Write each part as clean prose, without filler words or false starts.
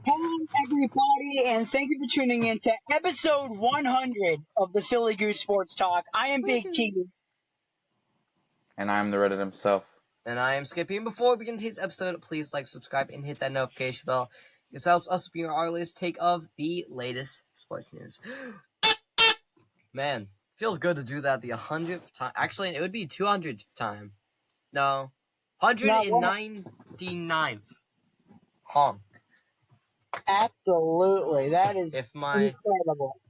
Hello, everybody, and thank you for tuning in to episode 100 of the Silly Goose Sports Talk. I am Big T. And I'm the Reddit himself. And I am Skippy. And before we begin today's episode, please like, subscribe, and hit that notification bell. This helps us be our latest take of the latest sports news. Man, feels good to do that the 100th time. Actually, it would be 200th time. No, 199th. Honk. Absolutely, that is incredible.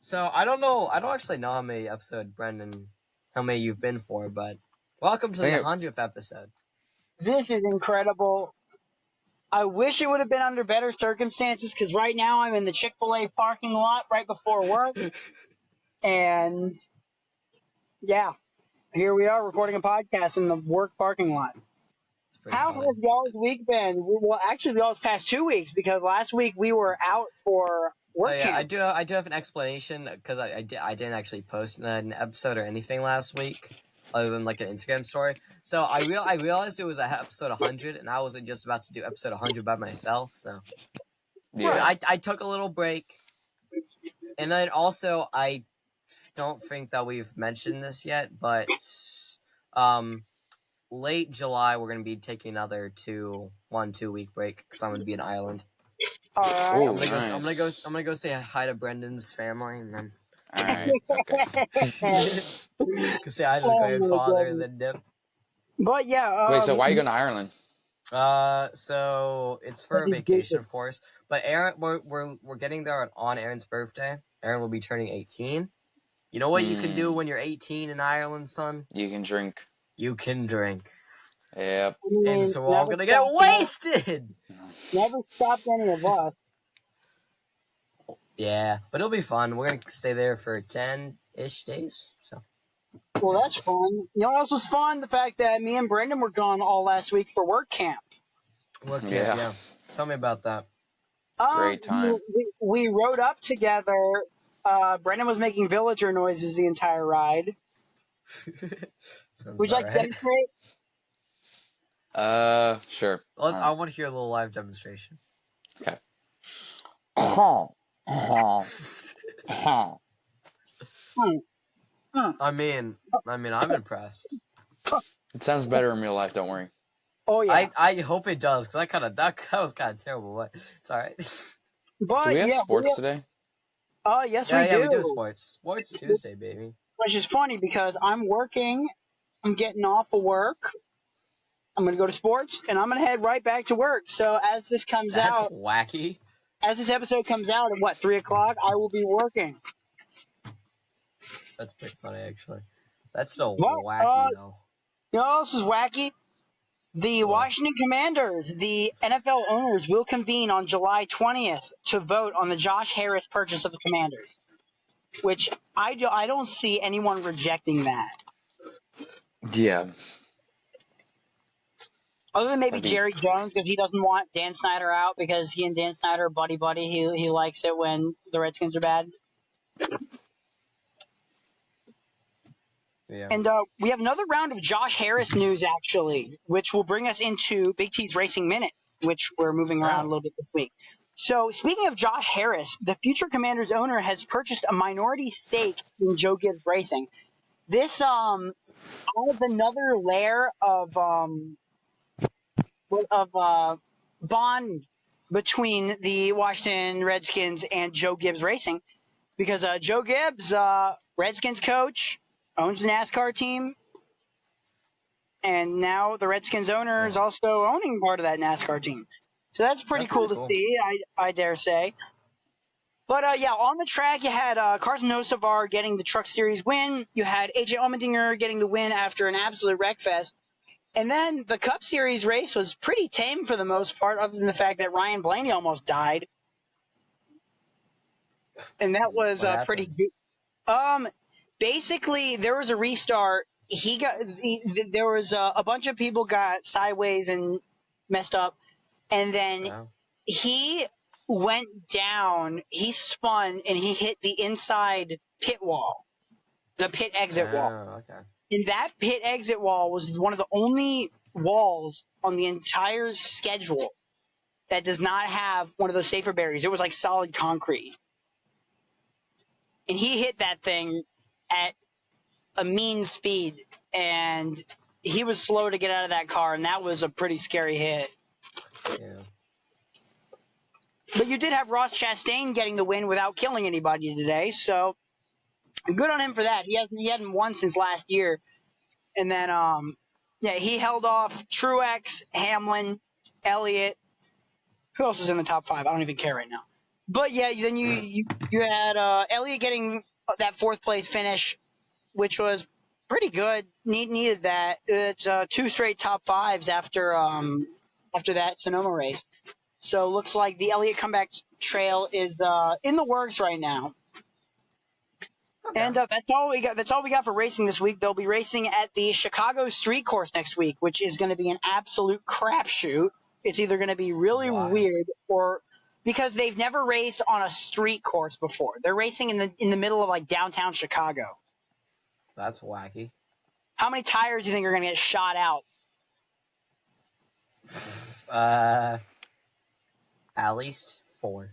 So I don't actually know how many you've been for, but welcome to the 100th episode. This is incredible. I wish it would have been under better circumstances, because right now I'm in the Chick-fil-A parking lot right before work. And, yeah, here we are recording a podcast in the work parking lot. How has y'all's week been? Well, actually, y'all's past 2 weeks, because last week we were out for work camp. I do have an explanation, because I didn't actually post an episode or anything last week, other than like an Instagram story. So I realized it was episode 100, and I wasn't just about to do episode 100 by myself. So yeah, I took a little break, and then also I don't think that we've mentioned this yet, but late July we're gonna be taking another 2 week break because I'm gonna be in Ireland. All right. I'm gonna go say hi to Brendan's family, and then. Alright, okay. Say hi to the grandfather and then dip. But yeah. Wait, so why are you going to Ireland? So it's for a vacation, of course. But Aaron, we're getting there on Aaron's birthday. Aaron will be turning 18. You know what you can do when you're 18 in Ireland, son? You can drink. You can drink. Yep. And so we're all gonna get wasted. Never stopped any of us. Yeah, but it'll be fun. We're gonna stay there for 10-ish days. So. Well, that's fun. You know what else was fun? The fact that me and Brendan were gone all last week for work camp. Work camp, yeah. Tell me about that. Great time. We rode up together. Brendan was making villager noises the entire ride. Would you like to demonstrate? Sure. I want to hear a little live demonstration. Okay. I mean, I'm impressed. It sounds better in real life, don't worry. Oh, yeah. I hope it does, because that was kind of terrible, but it's alright. But, do we have sports today? Yes, we do. Yeah, we do sports. Sports Tuesday, baby. Which is funny, because I'm working, I'm getting off of work, I'm going to go to sports, and I'm going to head right back to work. So as this comes out... That's wacky. As this episode comes out at, 3 o'clock, I will be working. That's pretty funny, actually. That's still wacky, though. You know what else is wacky? The Washington Commanders, the NFL owners, will convene on July 20th to vote on the Josh Harris purchase of the Commanders, which I don't see anyone rejecting that. Yeah. Other than maybe Jerry Jones, because he doesn't want Dan Snyder out, because he and Dan Snyder are buddy-buddy. He likes it when the Redskins are bad. Yeah. And we have another round of Josh Harris news, actually, which will bring us into Big T's Racing Minute, which we're moving around a little bit this week. So, speaking of Josh Harris, the future Commanders owner has purchased a minority stake in Joe Gibbs Racing. This adds another layer of bond between the Washington Redskins and Joe Gibbs Racing, because Joe Gibbs, Redskins coach, owns the NASCAR team, and now the Redskins owner is also owning part of that NASCAR team. So that's pretty cool to see, I dare say. But, on the track, you had Carson Hocevar getting the Truck Series win. You had AJ Allmendinger getting the win after an absolute wreckfest. And then the Cup Series race was pretty tame for the most part, other than the fact that Ryan Blaney almost died. And that was pretty good. Basically, there was a restart. There was a bunch of people got sideways and messed up. And then he went down, he spun, and he hit the inside pit wall, the pit exit wall. Okay. And that pit exit wall was one of the only walls on the entire schedule that does not have one of those safer barriers. It was like solid concrete. And he hit that thing at a mean speed, and he was slow to get out of that car, and that was a pretty scary hit. Yeah. But you did have Ross Chastain getting the win without killing anybody today, so good on him for that. He hadn't won since last year. And then he held off Truex, Hamlin, Elliott. Who else was in the top 5? I don't even care right now. But yeah, then you had Elliott getting that 4th place finish, which was pretty good. Needed that. It's 2 straight top 5s after that Sonoma race. So looks like the Elliott comeback trail is in the works right now. Okay. And that's all we got. That's all we got for racing this week. They'll be racing at the Chicago Street Course next week, which is going to be an absolute crapshoot. It's either going to be really weird or because they've never raced on a street course before. They're racing in the middle of like downtown Chicago. That's wacky. How many tires do you think are going to get shot out? At least 4.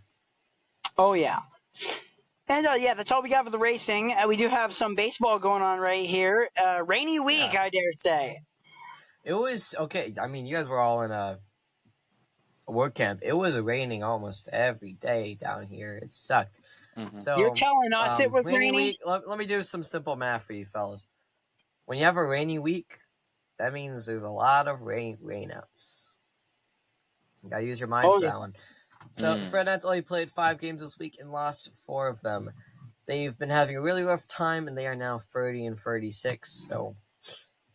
Oh yeah. And that's all we got for the racing. We do have some baseball going on right here. Rainy week, I dare say. It was okay. I mean, you guys were all in a work camp. It was raining almost every day down here. It sucked. Mm-hmm. So you're telling us it was rainy raining? week. Let me do some simple math for you fellas. When you have a rainy week, that means there's a lot of rainouts. You gotta use your mind for that one. So the Fred Nats only played 5 games this week and lost 4 of them. They've been having a really rough time, and they are now 30-36. So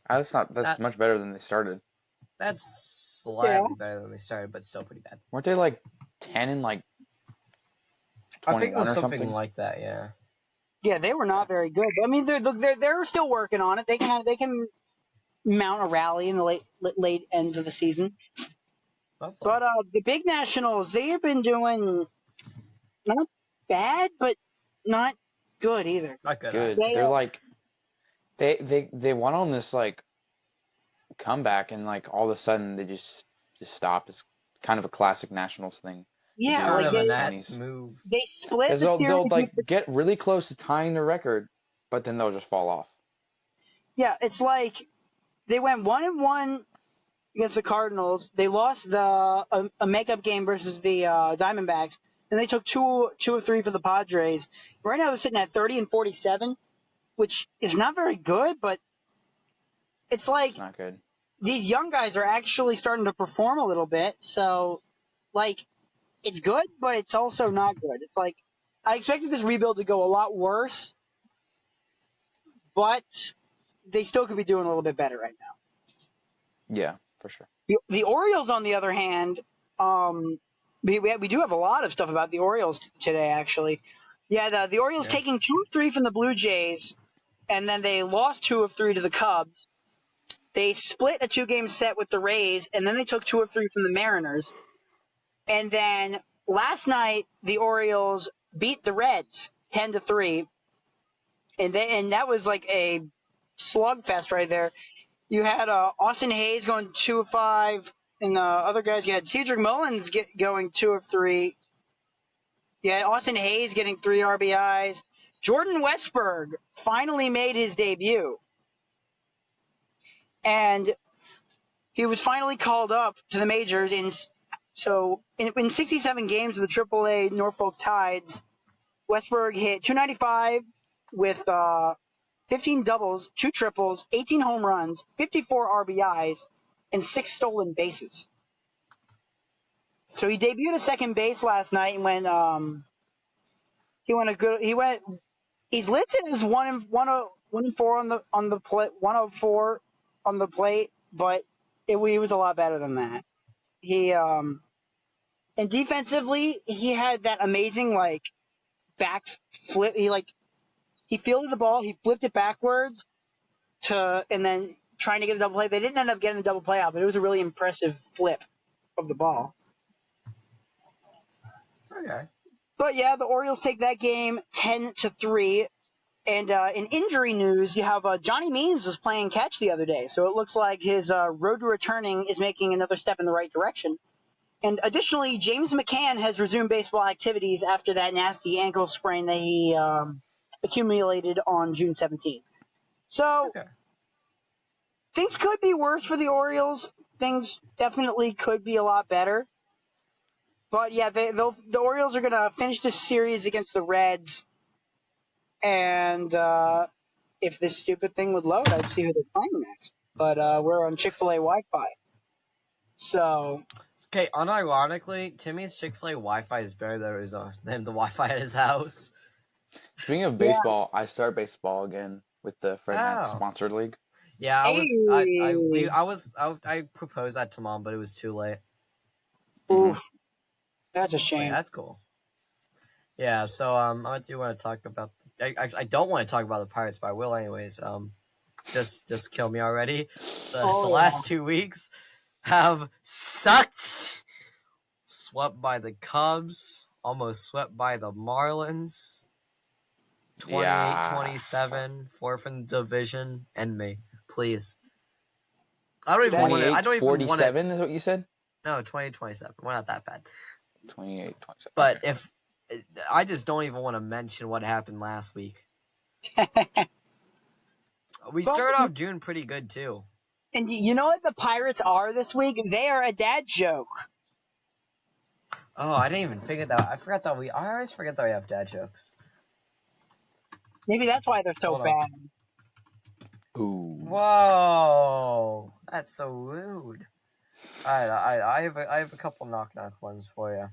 that's much better than they started. That's slightly better than they started, but still pretty bad. Weren't they like 10 and like 21 I think it was or something like that. Yeah. Yeah, they were not very good. I mean, they're still working on it. They can mount a rally in the late ends of the season. Hopefully. But the big nationals, they have been doing not bad, but not good either. Not good. Good. They're like they went on this like comeback, and like all of a sudden they just stopped. It's kind of a classic Nationals thing. Yeah, kind like of a Nats move. They split the series. They'll like get really close to tying the record, but then they'll just fall off. Yeah, it's like they went 1-1 against the Cardinals. They lost a makeup game versus the Diamondbacks. Then they took two of 3 for the Padres. Right now they're sitting at 30-47, which is not very good, but it's like It's not good. These young guys are actually starting to perform a little bit. So, like, it's good, but it's also not good. It's like I expected this rebuild to go a lot worse, but they still could be doing a little bit better right now. Yeah, for sure. The Orioles, on the other hand, we do have a lot of stuff about the Orioles today, actually. Yeah, the Orioles taking 2 of 3 from the Blue Jays, and then they lost 2 of 3 to the Cubs. They split a 2-game set with the Rays, and then they took 2 of 3 from the Mariners. And then last night, the Orioles beat the Reds 10-3, and that was like a slugfest right there. You had Austin Hayes going 2 of 5, and other guys. You had Cedric Mullins going 2 of 3. Yeah, Austin Hayes getting 3 RBIs. Jordan Westberg finally made his debut. And he was finally called up to the majors. In 67 games with the AAA Norfolk Tides, Westberg hit .295 with 15 doubles, 2 triples, 18 home runs, 54 RBIs, and 6 stolen bases. So he debuted at second base last night and he's listed as 1-4 on the plate, 104 on the plate, but he was a lot better than that. He and defensively, he had that amazing like back flip. He fielded the ball, he flipped it backwards and then trying to get a double play. They didn't end up getting the double play out, but it was a really impressive flip of the ball. Okay. But yeah, the Orioles take that game 10-3. And in injury news, you have Johnny Means was playing catch the other day. So it looks like his road to returning is making another step in the right direction. And additionally, James McCann has resumed baseball activities after that nasty ankle sprain that he accumulated on June 17th. So Okay. things could be worse for the Orioles. Things definitely could be a lot better. But yeah, the Orioles are going to finish this series against the Reds. And if this stupid thing would load, I'd see who they're playing next. But we're on Chick-fil-A Wi-Fi. So Okay, unironically, Timmy's Chick-fil-A Wi-Fi is better than the Wi-Fi at his house. Speaking of baseball, I start baseball again with the Fred Matt Oh. sponsored league. Yeah, Hey. I proposed that to Mom, but it was too late. Oof, that's a Wait, shame. that's cool. Yeah, so I do want to talk about. I don't want to talk about the Pirates, but I will anyways. Just kill me already. The last 2 weeks have sucked. Swept by the Cubs, almost swept by the Marlins. 28-27, fourth in the division. End me, please. I don't even want to. I don't even want to. 47 is what you said? No, 28-27. We're not that bad. 28-27. But okay. if I just don't even want to mention what happened last week. We started off June pretty good too. And you know what the Pirates are this week? They are a dad joke. Oh, I didn't even figure that. I forgot that I always forget that we have dad jokes. Maybe that's why they're so Hold on. bad. Ooh. Whoa, that's so rude. All right, I have a couple knock ones for you.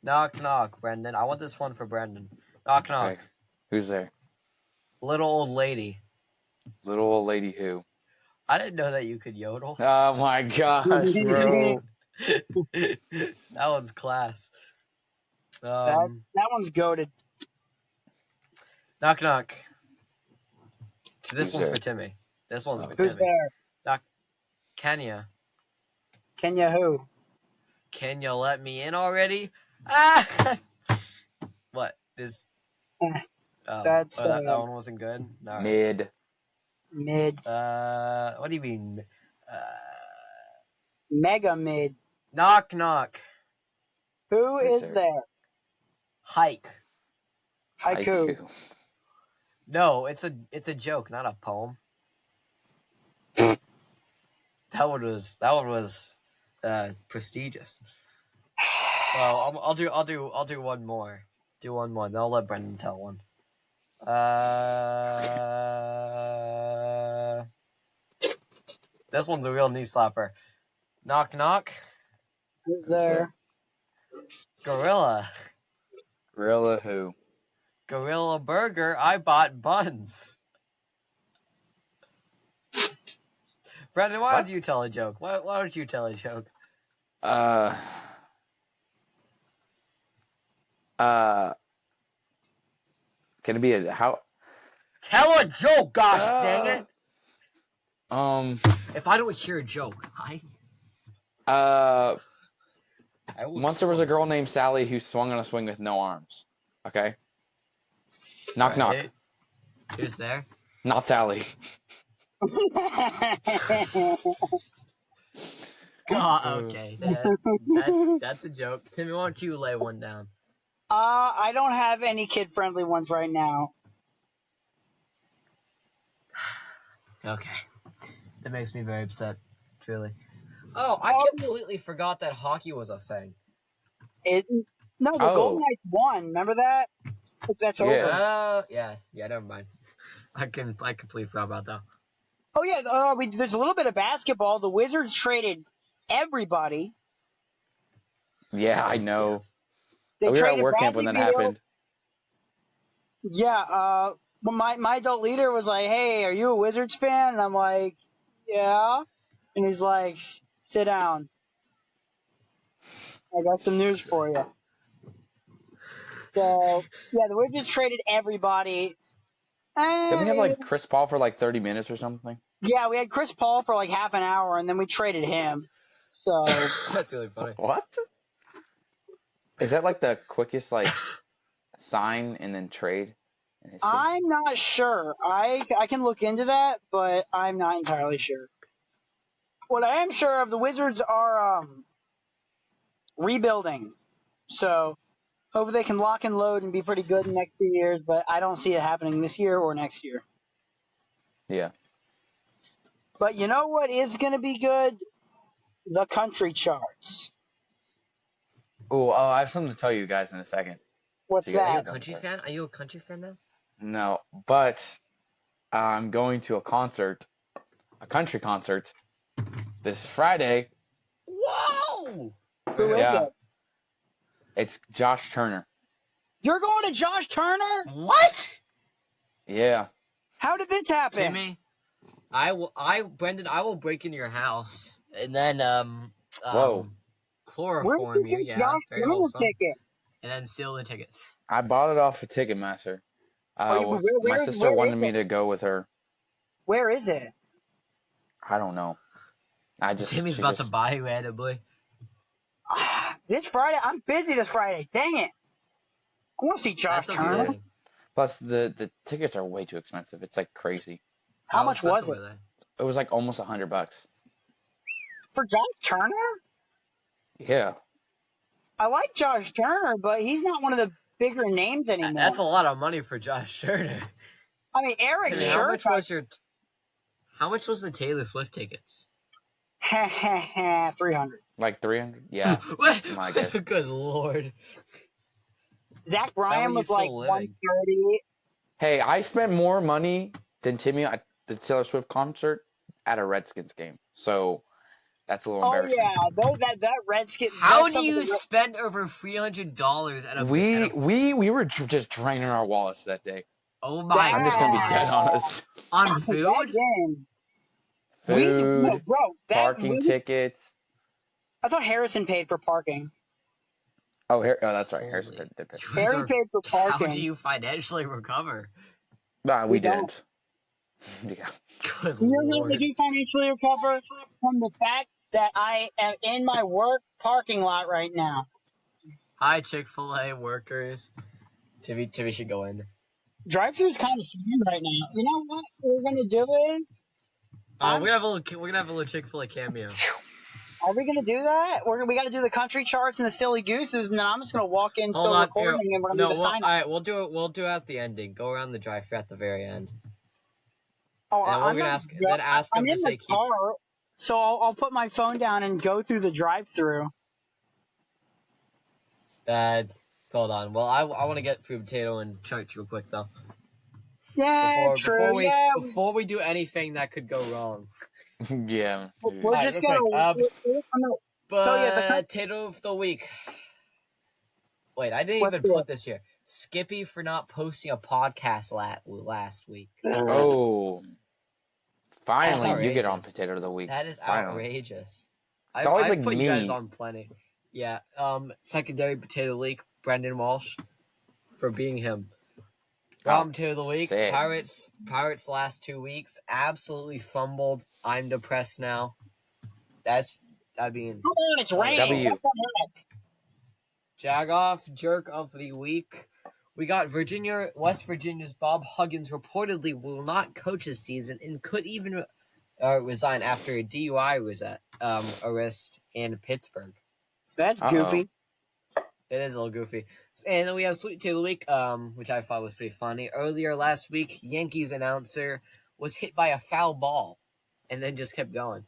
Knock knock, Brendan. I want this one for Brendan. Knock knock. Okay. Who's there? Little old lady. Little old lady who? I didn't know that you could yodel. Oh my gosh, bro. That one's class. That one's goated. Knock knock. So this Who's one's there? for Timmy. This one's for Who's Timmy. there? Knock. Kenya. Kenya who? Can you let me in already? Ah! What is? That's that one wasn't good. No, right. Mid. Mid. What do you mean? Mega mid. Knock knock. Who Who's is there? there? Hike. Haiku. No, it's a joke, not a poem. That one was prestigious. Well, I'll do one more. Do one more. Then I'll let Brendan tell one. This one's a real knee slapper. Knock knock. Who's there? Gorilla. Gorilla who? Gorilla burger. I bought buns. Brendan, why don't you tell a joke? Why don't you tell a joke? Can it be a how? Tell a joke, gosh dang it! If I don't hear a joke, once there was a girl named Sally who swung on a swing with no arms. Okay. Knock knock. Who's there? Not Sally. God, okay, that's a joke. Timmy, why don't you lay one down? I don't have any kid-friendly ones right now. Okay, that makes me very upset. Truly. Oh, I completely forgot that hockey was a thing. No, the Golden Knights won. Remember that? That's over. Yeah. Never mind. I completely forgot about that. Oh yeah, there's a little bit of basketball. The Wizards traded everybody. Yeah, I know. They we were at traded work camp when that happened. Yeah, well, my adult leader was like, "Hey, are you a Wizards fan?" And I'm like, "Yeah." And he's like, "Sit down. I got some news for you." So yeah, the Wizards traded everybody. Didn't we have like Chris Paul for like 30 minutes or something? Yeah, we had Chris Paul for like half an hour, and then we traded him. So that's really funny. What? Is that like the quickest like sign and then trade in history? I'm not sure. I can look into that, but I'm not entirely sure. what I am sure of, the Wizards are rebuilding. So hopefully they can lock and load and be pretty good in the next few years, but I don't see it happening this year or next year. Yeah. But you know what is going to be good? The country charts. Oh, I have something to tell you guys in a second. What's So you Are you a that? go country for it. fan? Are you a country fan now? No, but I'm going to a country concert, this Friday. Whoa! Who is Yeah. it? It's Josh Turner. You're going to Josh Turner? What? Yeah. How did this happen? Timmy, Brendan, I will break into your house and then Whoa. Where chloroform did you. you get Yeah, Josh very Turner wholesome. tickets? And then steal the tickets. I bought it off of Ticketmaster. My sister wanted me to go with her. Where is it? I don't know. Timmy's about to buy randomly. This Friday? I'm busy this Friday. Dang it. I want to see Josh That's Turner. upsetting. Plus, the tickets are way too expensive. It's like crazy. How much was expensive it? were It was like almost $100. For Josh Turner? Yeah. I like Josh Turner, but he's not one of the bigger names they? anymore. That's a lot of money for Josh Turner. I mean, Eric Timmy, sure. how much was the Taylor Swift tickets? 300. Like 300? Yeah. What? My guess. Good lord. Zach Bryan you was still like living? 130. Hey, I spent more money than Timmy at the Taylor Swift concert at a Redskins game. So that's a little Oh embarrassing. yeah, though that Redskins. How that's do you something spend over $300 at a We were just draining our wallets that day. Oh my I'm just gonna be dead God. honest. On that food? game. Food, Bro, parking tickets. I thought Harrison paid for parking. Oh, that's right. Harrison did pay. Harry paid for parking. How do you financially recover? Nah, we don't. didn't. Yeah. Good You know how lord. to financially recover? From the fact that I am in my work parking lot right now. Hi, Chick-fil-A workers. Timmy should go in. Drive-thru's kind of slammed right now. You know what we're gonna do is? We're gonna have a little Chick-fil-A cameo. Are we gonna do that? We got to do the country charts and the silly gooses, and then I'm just gonna walk in, still recording, and we're gonna do the sign. All right, we'll do it. We'll do it at the ending. Go around the drive-thru at the very end. Oh, And we're gonna ask I'm them to in say the car, so I'll put my phone down and go through the drive-thru. Hold on. Well, I want to get through potato and charts real quick though. Yeah, Before we do anything that could go wrong. Yeah. We're Alright, just real gonna. quick, So, yeah, the potato of the week. Wait, I didn't even put this here. Skippy for not posting a podcast last week. Oh. Finally, you get on outrageous. Potato of the Week. That is Finally. outrageous. It's always I've like put me. you guys on plenty. Yeah. Secondary potato leak. Brendan Walsh for being him. Potato of the week. Sick. Pirates last 2 weeks absolutely fumbled. I'm depressed now. I mean. Come on, it's raining. W. What the heck? Jagoff jerk of the week. We got West Virginia's Bob Huggins reportedly will not coach this season and could even resign after a DUI arrest in Pittsburgh. That's goofy. It is a little goofy. And then we have Sweet Tea of the Week, which I thought was pretty funny. Earlier last week, Yankees announcer was hit by a foul ball and then just kept going.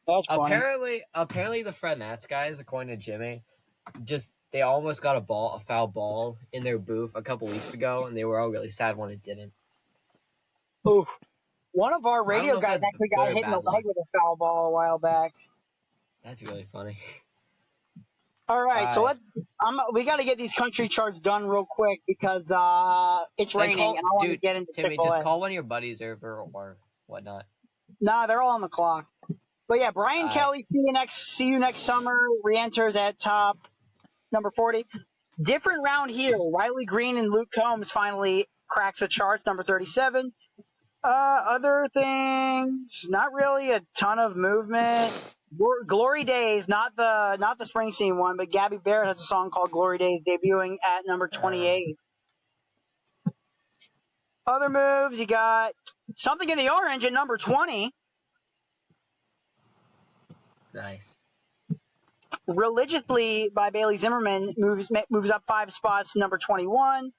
That's funny. Apparently the Fred Nats guys, according to Jimmy, they almost got a foul ball in their booth a couple weeks ago, and they were all really sad when it didn't. Oof. One of our radio if guys that's actually good got or hit in the bad luck. leg with a foul ball a while back. That's really funny. All right, so we got to get these country charts done real quick because it's raining and I want to get into Timmy, Chick-fil-A. just call one of your buddies over or whatnot. Nah, they're all on the clock. But yeah, Brian Kelly, see you next summer. Re-enters at top number 40. Different round here. Riley Green and Luke Combs finally cracks the charts, number 37. Other things, not really a ton of movement. Glory Days, not the Springsteen one, but Gabby Barrett has a song called Glory Days debuting at number 28. Other moves, you got Something in the Orange at number 20. Nice. Religiously by Bailey Zimmerman moves up 5 spots to number 21.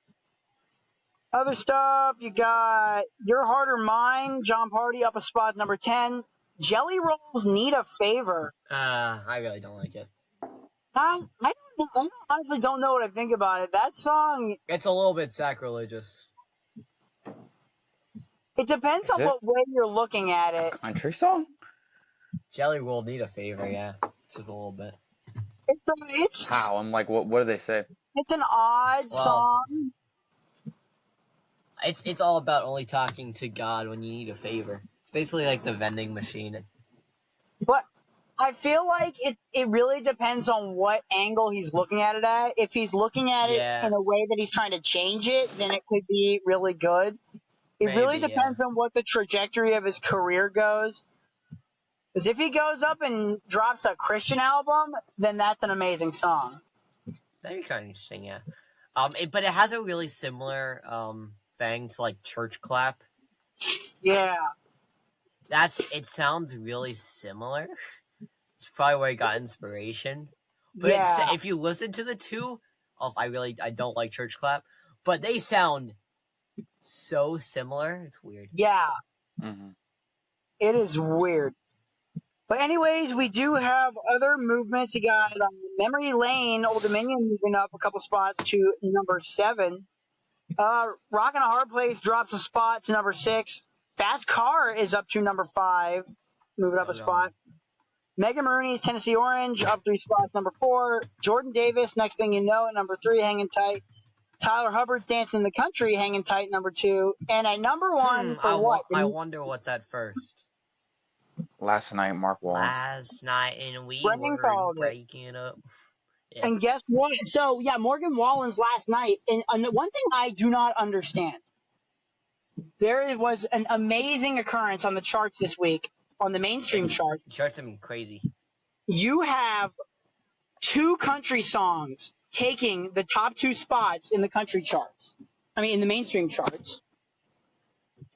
Other stuff, you got Your Heart or Mine, John Party up a spot, number 10. Jelly Rolls Need a Favor. I really don't like it. I honestly don't know what I think about it. That song, It's a little bit sacrilegious. it depends Is on it? what way you're looking at it. Country song? Jelly Roll Need a Favor, yeah. Just a little bit. It's How? I'm like, what do they say? It's an odd Well, song. It's all about only talking to God when you need a favor. It's basically like the vending machine. But I feel like it really depends on what angle he's looking at it at. If he's looking at it in a way that he's trying to change it, then it could be really good. It really Maybe, depends on what the trajectory of his career goes. Because if he goes up and drops a Christian album, then that's an amazing song. That'd be kind of interesting, yeah. But it has a really similar thing to like Church Clap. Yeah. It sounds really similar. It's probably where he got inspiration. But Yeah. if you listen to the two, also I don't like Church Clap, but they sound so similar. It's weird. Yeah. Mm-hmm. It is weird. But anyways, we do have other movements. You got Memory Lane, Old Dominion moving up a couple spots to number 7. Rockin' a Hard Place drops a spot to number 6. Fast Car is up to number 5, moving up a spot. Megan Maroney's Tennessee Orange up 3 spots, number 4. Jordan Davis, Next Thing You Know, at number 3, hanging tight. Tyler Hubbard's Dancing in the Country, hanging tight, number 2. And at number 1 for what? I wonder what's at first. Last Night, Mark Wallen. Last night, and we Brendan were called it. breaking up. Yeah. And guess what? So, yeah, Morgan Wallen's Last Night. And one thing I do not understand. There was an amazing occurrence on the charts this week, on the mainstream charts. The charts have been crazy. You have 2 country songs taking the top 2 spots in the country charts. I mean, in the mainstream charts.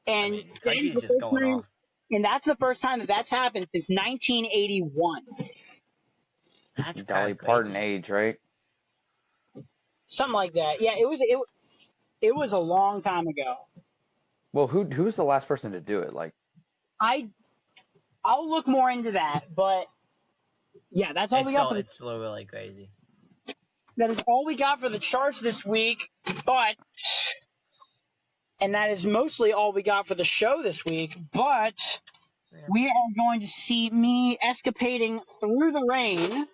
And country's just going off. And that's the first time that's happened since 1981. That's Dolly crazy. Parton age, right? Something like that. Yeah, it was a long time ago. Well, who's the last person to do it? Like, I'll look more into that, but yeah, that's all we got. It's still really crazy. That is all we got for the charts this week, and that is mostly all we got for the show this week. But we are going to see me escapading through the rain.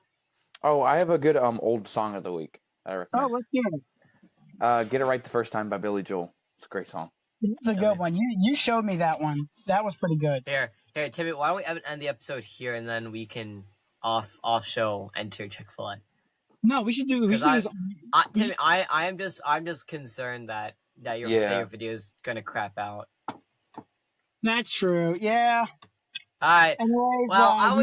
oh, I have a good old song of the week. I recommend. Oh, let's hear it. Get It Right the First Time by Billy Joel. It's a great song. It's a good one. You showed me that one. That was pretty good. Here, Timmy. Why don't we end the episode here, and then we can off show enter Chick-fil-A. No, we should do. We should do this. Timmy, I'm just concerned that your favorite video is gonna crap out. That's true. Yeah. All right. Anyways, Well, I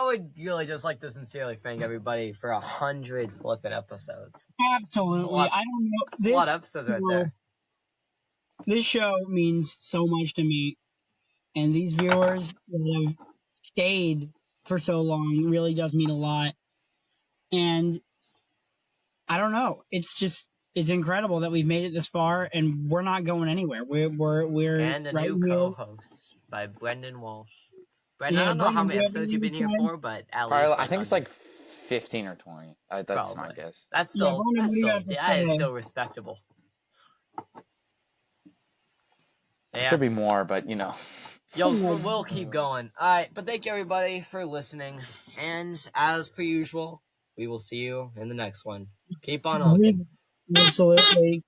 would really just like to sincerely thank everybody for 100 flipping episodes. Absolutely. I don't know. That's a lot of episodes right there. This show means so much to me, and these viewers that have stayed for so long really does mean a lot. And I don't know. It's incredible that we've made it this far, and we're not going anywhere. We're and a right new here. co-host by Brendan Walsh. Brendan, Yeah, I don't know how Brendan, many do you have episodes you've been here anything to for, but at Probably, least I think it's like 100. 15 or 20. That's Probably. my guess. That's Yeah, still Brendan, what do you have to that is say? still respectable. Yeah. Should be more, but you know. Yo, we'll keep going. All right, but thank you everybody for listening, and as per usual, we will see you in the next one. Keep on honking. Absolutely.